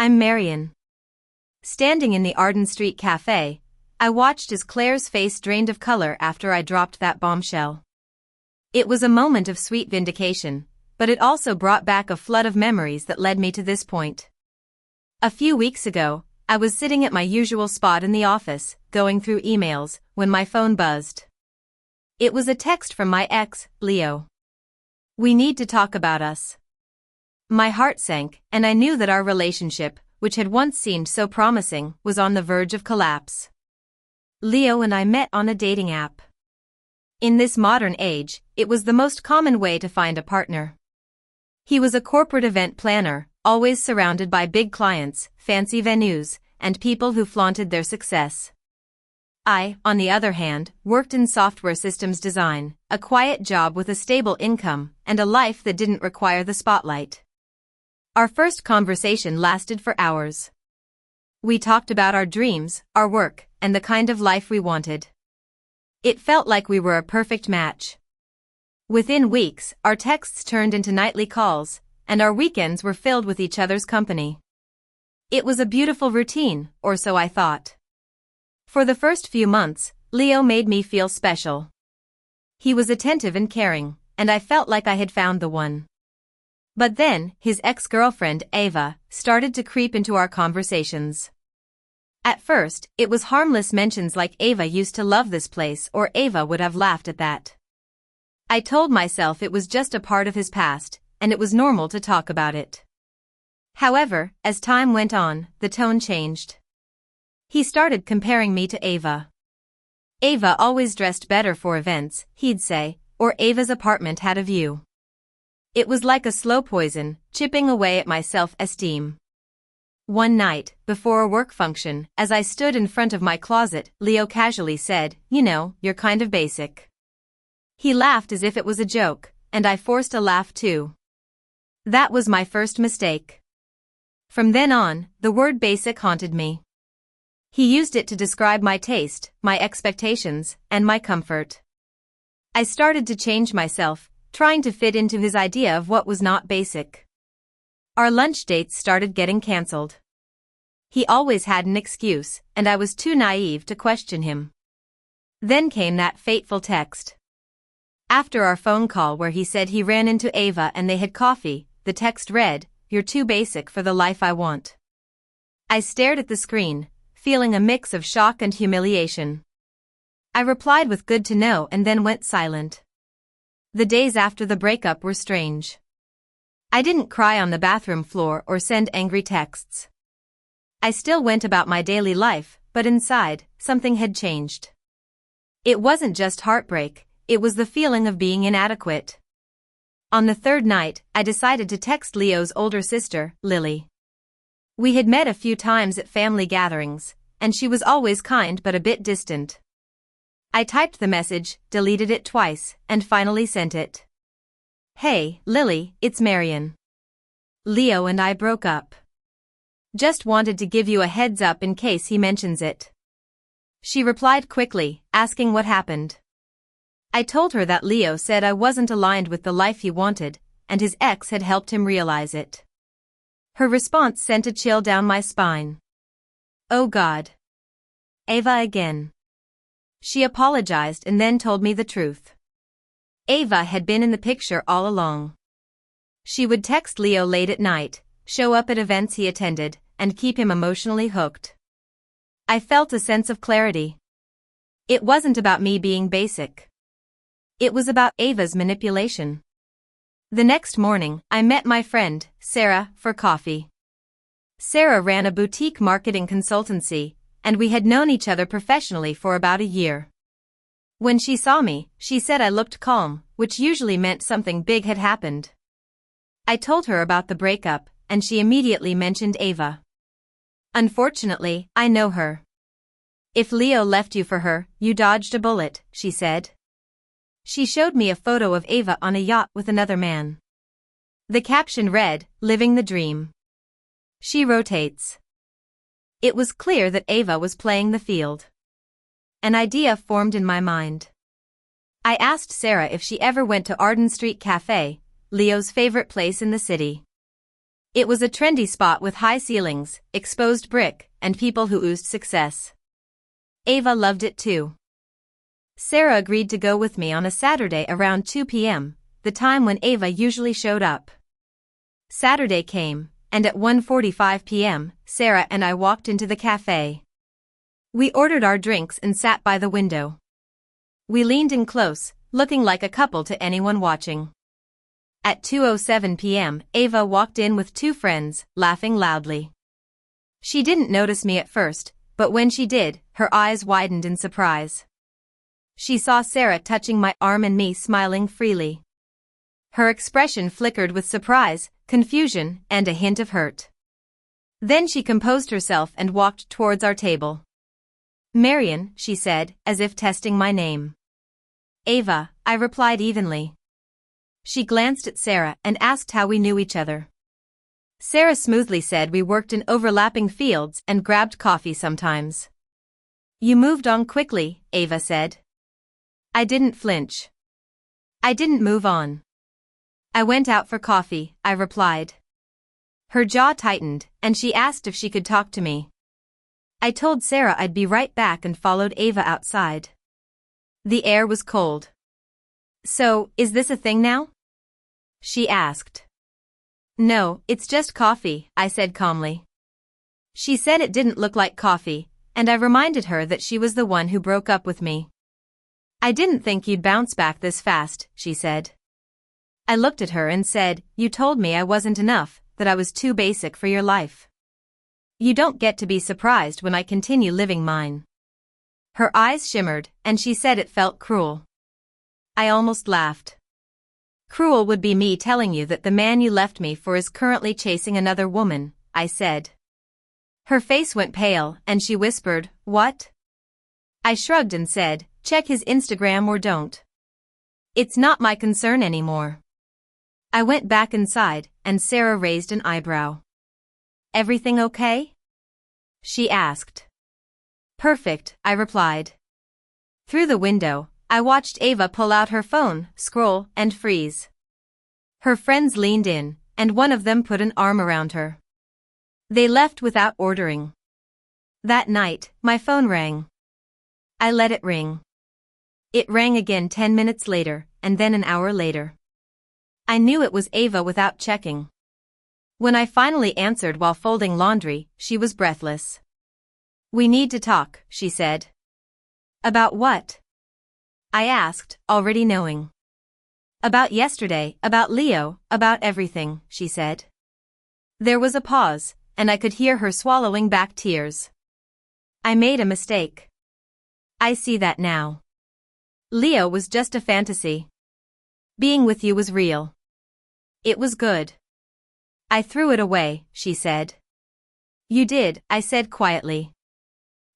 I'm Marion. Standing in the Arden Street Cafe, I watched as Claire's face drained of color after I dropped that bombshell. It was a moment of sweet vindication, but it also brought back a flood of memories that led me to this point. A few weeks ago, I was sitting at my usual spot in the office, going through emails, when my phone buzzed. It was a text from my ex, Leo. "We need to talk about us." My heart sank, and I knew that our relationship, which had once seemed so promising, was on the verge of collapse. Leo and I met on a dating app. In this modern age, it was the most common way to find a partner. He was a corporate event planner, always surrounded by big clients, fancy venues, and people who flaunted their success. I, on the other hand, worked in software systems design, a quiet job with a stable income, and a life that didn't require the spotlight. Our first conversation lasted for hours. We talked about our dreams, our work, and the kind of life we wanted. It felt like we were a perfect match. Within weeks, our texts turned into nightly calls, and our weekends were filled with each other's company. It was a beautiful routine, or so I thought. For the first few months, Leo made me feel special. He was attentive and caring, and I felt like I had found the one. But then, his ex-girlfriend, Ava, started to creep into our conversations. At first, it was harmless mentions like "Ava used to love this place" or "Ava would have laughed at that." I told myself it was just a part of his past, and it was normal to talk about it. However, as time went on, the tone changed. He started comparing me to Ava. "Ava always dressed better for events," he'd say, or "Ava's apartment had a view." It was like a slow poison, chipping away at my self-esteem. One night, before a work function, as I stood in front of my closet, Leo casually said, "You know, you're kind of basic." He laughed as if it was a joke, and I forced a laugh too. That was my first mistake. From then on, the word basic haunted me. He used it to describe my taste, my expectations, and my comfort. I started to change myself, trying to fit into his idea of what was not basic. Our lunch dates started getting cancelled. He always had an excuse, and I was too naive to question him. Then came that fateful text. After our phone call where he said he ran into Ava and they had coffee, the text read, "You're too basic for the life I want." I stared at the screen, feeling a mix of shock and humiliation. I replied with "good to know" and then went silent. The days after the breakup were strange. I didn't cry on the bathroom floor or send angry texts. I still went about my daily life, but inside, something had changed. It wasn't just heartbreak, it was the feeling of being inadequate. On the third night, I decided to text Leo's older sister, Lily. We had met a few times at family gatherings, and she was always kind but a bit distant. I typed the message, deleted it twice, and finally sent it. "Hey, Lily, it's Marion. Leo and I broke up. Just wanted to give you a heads up in case he mentions it." She replied quickly, asking what happened. I told her that Leo said I wasn't aligned with the life he wanted, and his ex had helped him realize it. Her response sent a chill down my spine. Oh God. Ava again. She apologized and then told me the truth. Ava had been in the picture all along. She would text Leo late at night, show up at events he attended, and keep him emotionally hooked. I felt a sense of clarity. It wasn't about me being basic. It was about Ava's manipulation. The next morning, I met my friend, Sarah, for coffee. Sarah ran a boutique marketing consultancy, and we had known each other professionally for about a year. When she saw me, she said I looked calm, which usually meant something big had happened. I told her about the breakup, and she immediately mentioned Ava. "Unfortunately, I know her. If Leo left you for her, you dodged a bullet," she said. She showed me a photo of Ava on a yacht with another man. The caption read, "Living the dream. She rotates." It was clear that Ava was playing the field. An idea formed in my mind. I asked Sarah if she ever went to Arden Street Cafe, Leo's favorite place in the city. It was a trendy spot with high ceilings, exposed brick, and people who oozed success. Ava loved it too. Sarah agreed to go with me on a Saturday around 2 p.m., the time when Ava usually showed up. Saturday came, and at 1:45 p.m., Sarah and I walked into the cafe. We ordered our drinks and sat by the window. We leaned in close, looking like a couple to anyone watching. At 2:07 p.m., Ava walked in with two friends, laughing loudly. She didn't notice me at first, but when she did, her eyes widened in surprise. She saw Sarah touching my arm and me smiling freely. Her expression flickered with surprise, confusion, and a hint of hurt. Then she composed herself and walked towards our table. "Marion," she said, as if testing my name. "Ava," I replied evenly. She glanced at Sarah and asked how we knew each other. Sarah smoothly said we worked in overlapping fields and grabbed coffee sometimes. "You moved on quickly," Ava said. I didn't flinch. I didn't move on. "I went out for coffee," I replied. Her jaw tightened, and she asked if she could talk to me. I told Sarah I'd be right back and followed Ava outside. The air was cold. "So, is this a thing now?" she asked. "No, it's just coffee," I said calmly. She said it didn't look like coffee, and I reminded her that she was the one who broke up with me. "I didn't think you'd bounce back this fast," she said. I looked at her and said, "You told me I wasn't enough, that I was too basic for your life. You don't get to be surprised when I continue living mine." Her eyes shimmered, and she said it felt cruel. I almost laughed. "Cruel would be me telling you that the man you left me for is currently chasing another woman," I said. Her face went pale, and she whispered, "What?" I shrugged and said, "Check his Instagram or don't. It's not my concern anymore." I went back inside, and Sarah raised an eyebrow. "Everything okay?" she asked. "Perfect," I replied. Through the window, I watched Ava pull out her phone, scroll, and freeze. Her friends leaned in, and one of them put an arm around her. They left without ordering. That night, my phone rang. I let it ring. It rang again 10 minutes later, and then an hour later. I knew it was Ava without checking. When I finally answered while folding laundry, she was breathless. "We need to talk," she said. "About what?" I asked, already knowing. "About yesterday, about Leo, about everything," she said. There was a pause, and I could hear her swallowing back tears. "I made a mistake. I see that now. Leo was just a fantasy. Being with you was real. It was good. I threw it away," she said. "You did," I said quietly.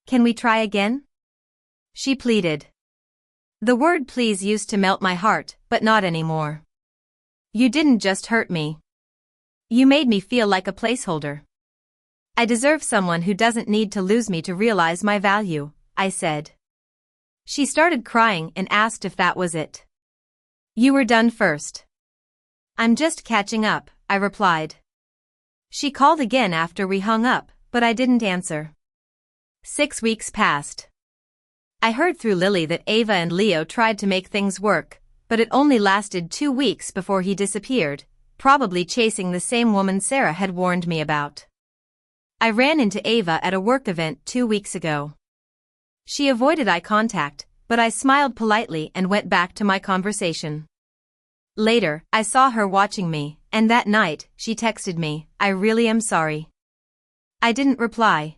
"Can we try again?" she pleaded. The word please used to melt my heart, but not anymore. "You didn't just hurt me. You made me feel like a placeholder. I deserve someone who doesn't need to lose me to realize my value," I said. She started crying and asked if that was it. "You were done first." "I'm just catching up," I replied. She called again after we hung up, but I didn't answer. 6 weeks passed. I heard through Lily that Ava and Leo tried to make things work, but it only lasted 2 weeks before he disappeared, probably chasing the same woman Sarah had warned me about. I ran into Ava at a work event 2 weeks ago. She avoided eye contact, but I smiled politely and went back to my conversation. Later, I saw her watching me, and that night, she texted me, "I really am sorry." I didn't reply.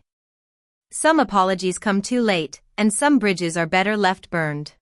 Some apologies come too late, and some bridges are better left burned.